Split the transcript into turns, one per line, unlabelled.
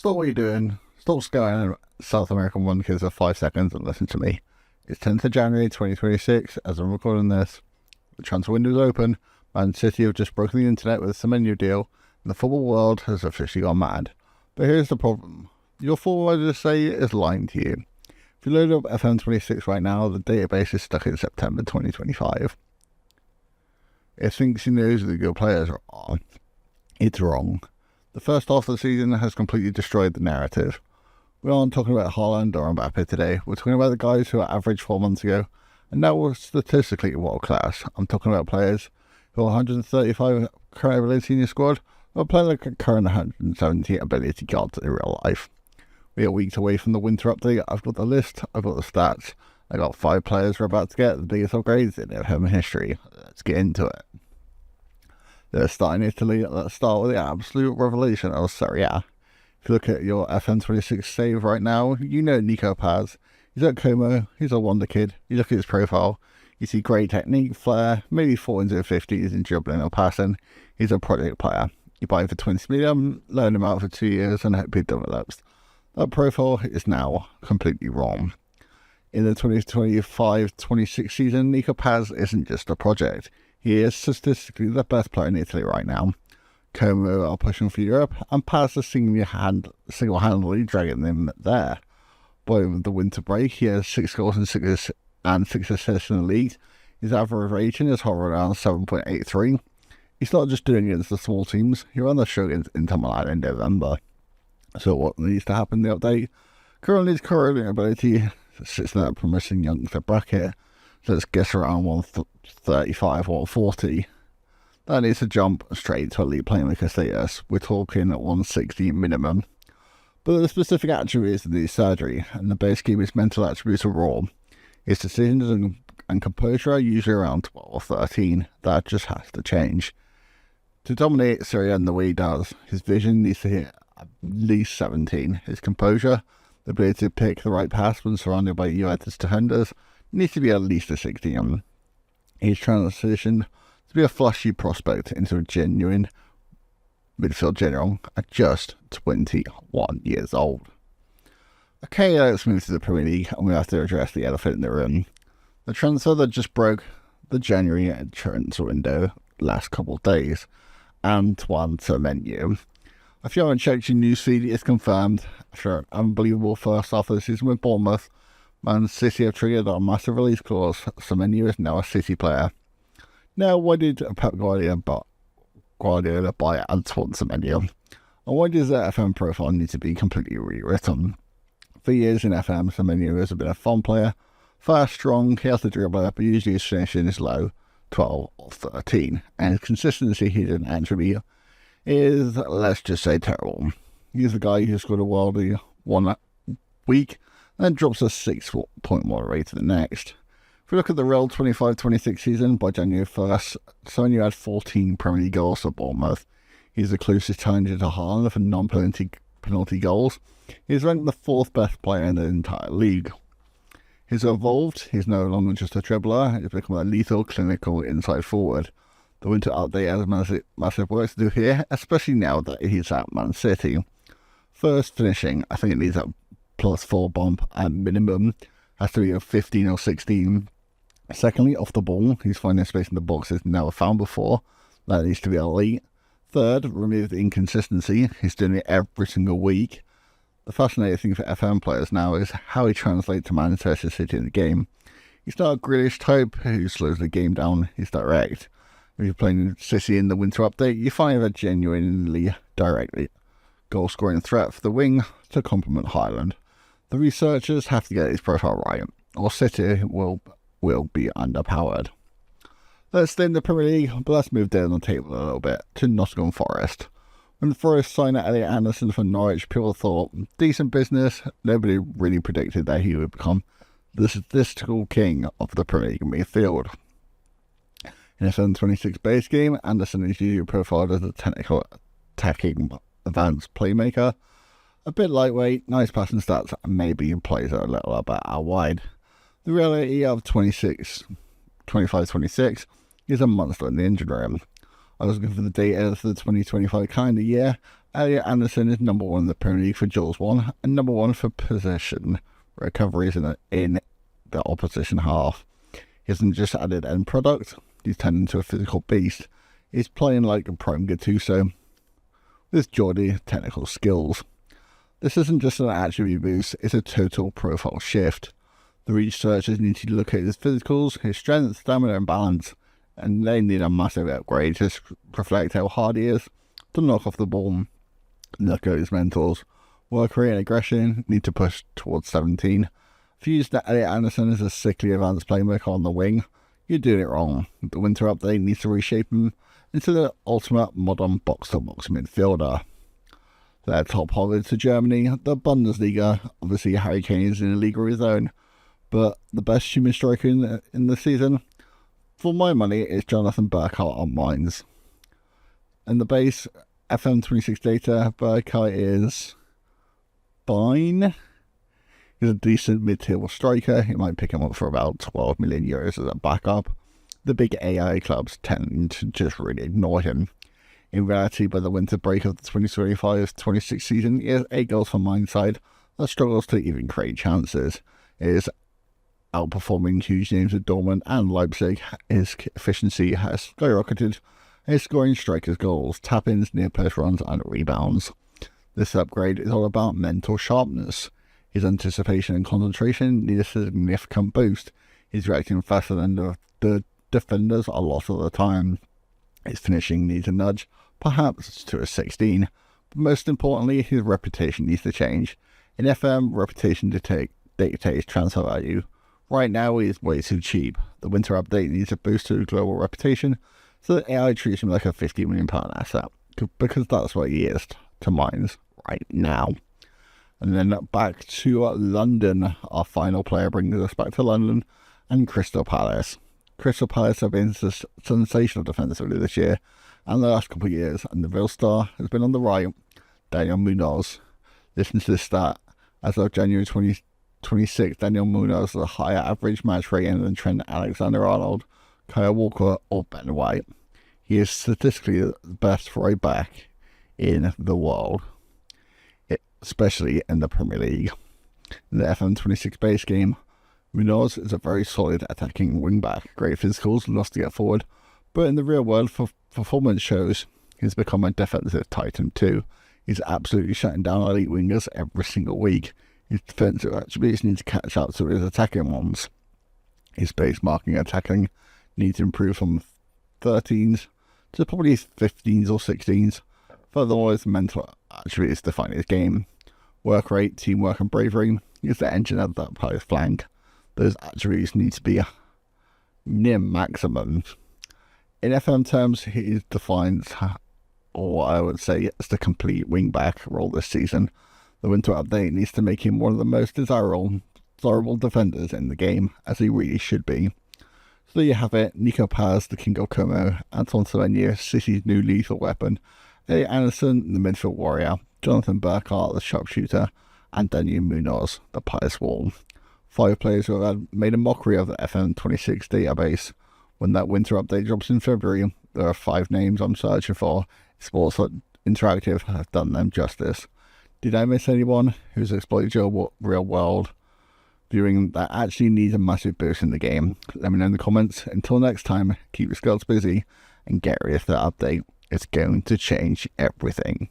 Stop what you're doing. Stop scanning South American Wonderkids for 5 seconds and listen to me. It's 10th of January 2026. As I'm recording this, the transfer window is open. Man City have just broken the internet with a Semenyo deal, and the football world has officially gone mad. But here's the problem. Your forward, I say, is lying to you. If you load up FM26 right now, the database is stuck in September 2025. It thinks it knows who the good players are. It's wrong. The first half of the season has completely destroyed the narrative. We aren't talking about Haaland or Mbappe today. We're talking about the guys who were average 4 months ago, and now we're statistically world class. I'm talking about players who are 135 current ability in your squad, or playing like a current 170 ability gods in real life. We are weeks away from the winter update. I've got the list, I've got the stats. I got 5 players we're about to get the biggest upgrades in FM history. Let's get into it. Let's start in Italy. Let's start with the absolute revelation of Serie A. If you look at your FM26 save right now, you know Nico Paz. He's at Como, he's a Wonderkid. You look at his profile, you see great technique, flair, maybe 4 into 50s in dribbling or passing. He's a project player. You buy him for 20 million, loan him out for 2 years and hope he develops. That profile is now completely wrong. In the 2025-26 season, Nico Paz isn't just a project. He is statistically the best player in Italy right now. Como are pushing for Europe, and Paz is single-handedly dragging them there. By the winter break, he has 6 goals and 6 assists in the league. His average rating is hovering around 7.83. He's not just doing it against the small teams. He ran the show against Inter Milan in November. So what needs to happen in the update? Currently, his current ability sits in that promising youngster bracket. So let's guess around 135 or 140. That needs to jump straight to elite playmaker status. We're talking 160 minimum. But the specific attributes need surgery, and the base game is mental attributes are raw. His decisions and composure are usually around 12 or 13. That just has to change. To dominate Serie A in the way he does, his vision needs to hit at least 17. His composure, the ability to pick the right pass when surrounded by Juventus defenders, needs to be at least a 16. He's transitioned to be a flashy prospect into a genuine midfield general at just 21 years old. Okay, let's move to the Premier League, and we have to address the elephant in the room. The transfer that just broke the January transfer window last couple of days, Antoine Semenyo. If you haven't checked your newsfeed, it's confirmed. After an unbelievable first half of the season with Bournemouth, Man City have triggered a massive release clause. Semenyo is now a City player. Now, why did Pep Guardiola buy Antoine Semenyo? And why does the FM profile need to be completely rewritten? For years in FM, Semenyo has been a fun player, fast, strong, he has the dribbler, but usually his finishing is low, 12 or 13, and his consistency hidden attribute is, let's just say, terrible. He's the guy who scored a worldie one week and then drops a 6.1 rate the next. If we look at the real 25-26 season, by January 1st, Semenyo had 14 Premier League goals for Bournemouth. He's the closest challenger to Haaland for non-penalty goals. He's ranked the 4th best player in the entire league. He's evolved. He's no longer just a dribbler. He's become a lethal, clinical inside forward. The winter update has massive work to do here, especially now that he's at Man City. First, finishing. I think it needs a +4 bump at minimum. Has to be a 15 or 16. Secondly, off the ball, he's finding space in the box he's never found before. That needs to be elite. Third, remove the inconsistency. He's doing it every single week. The fascinating thing for FM players now is how he translates to Manchester City in the game. He's not a Grealish type who slows the game down. He's direct. If you're playing City in the winter update, you find a genuinely direct goal-scoring threat for the wing to complement Haaland. The researchers have to get his profile right, or City will be underpowered. Let's stay in the Premier League, but let's move down the table a little bit to Nottingham Forest. When Forest signed Elliot Anderson from Norwich, people thought, decent business. Nobody really predicted that he would become the statistical king of the Premier League midfield. In a 7-26 base game, Anderson is usually profiled as a technical attacking advanced playmaker. A bit lightweight, nice passing stats, and maybe plays a little bit out wide. The reality of 25-26 is a monster in the injury room. I was looking for the data for the 2025 calendar year. Elliot Anderson is number 1 in the Premier League for Jaws 1 and number 1 for possession recoveries in the opposition half. He hasn't just added end product, he's turned into a physical beast. He's playing like a prime Gattuso with Geordie technical skills. This isn't just an attribute boost, it's a total profile shift. The researchers need to look at his physicals, his strength, stamina and balance, and they need a massive upgrade to reflect how hard he is to knock off the ball. Look at his mentors. Work rate and aggression need to push towards 17. If you use Elliot Anderson as a sickly advanced playmaker on the wing, you're doing it wrong. The winter update needs to reshape him into the ultimate modern box-to-box midfielder. Their top holders to Germany, the Bundesliga. Obviously Harry Kane is in a league of his own, but the best human striker in the season, for my money, is Jonathan Burkhardt on Mainz. In the base, FM26 data, Burkhardt is fine. He's a decent mid-table striker. You might pick him up for about 12 million euros as a backup. The big AI clubs tend to just really ignore him. In reality, by the winter break of the 2025-26 season, he has 8 goals from Mainz side that struggles to even create chances. It is outperforming huge names of Dortmund and Leipzig. His efficiency has skyrocketed. His scoring strikers goals, tap-ins, near-post runs and rebounds. This upgrade is all about mental sharpness. His anticipation and concentration need a significant boost. He's reacting faster than the defenders a lot of the time. His finishing needs a nudge, perhaps to a 16. But most importantly, his reputation needs to change. In FM, reputation dictates transfer value. Right now, he is way too cheap. The winter update needs a boost to global reputation, so that AI treats him like a £50 million asset, because that's what he is to Mainz right now. And then back to London. Our final player brings us back to London and Crystal Palace. Crystal Palace have been sensational defensively this year and the last couple of years, and the real star has been on the right, Daniel Munoz. Listen to this stat. As of January 2026, Daniel Munoz has a higher average match rating than Trent Alexander-Arnold, Kyle Walker or Ben White. He is statistically the best right back in the world, especially in the Premier League. In the FM26 base game, Munoz is a very solid attacking wingback, great physicals, loves to get forward, but in the real world, performance shows he's become a defensive titan too. He's absolutely shutting down elite wingers every single week. His defensive attributes need to catch up to his attacking ones. His base marking and attacking need to improve from 13s to probably 15s or 16s. Furthermore, his mental attributes define his game. Work rate, teamwork and bravery is the engine of that player's flank. Those attributes need to be near maximum. In FM terms, he defines, or I would say, as the complete wingback role this season. The winter update needs to make him one of the most desirable defenders in the game, as he really should be. So there you have it. Nico Paz, the King of Como, Anton Semenyo, City's new lethal weapon, Elliot Anderson, the midfield warrior, Jonathan Burkhardt, the sharpshooter, and Daniel Munoz, the pious wall. 5 players who have made a mockery of the FM26 database. When that winter update drops in February, there are 5 names I'm searching for. Sports Interactive have done them justice. Did I miss anyone who's exploited your real world viewing that actually needs a massive boost in the game? Let me know in the comments. Until next time, keep your skills busy and get ready for that update. It's going to change everything.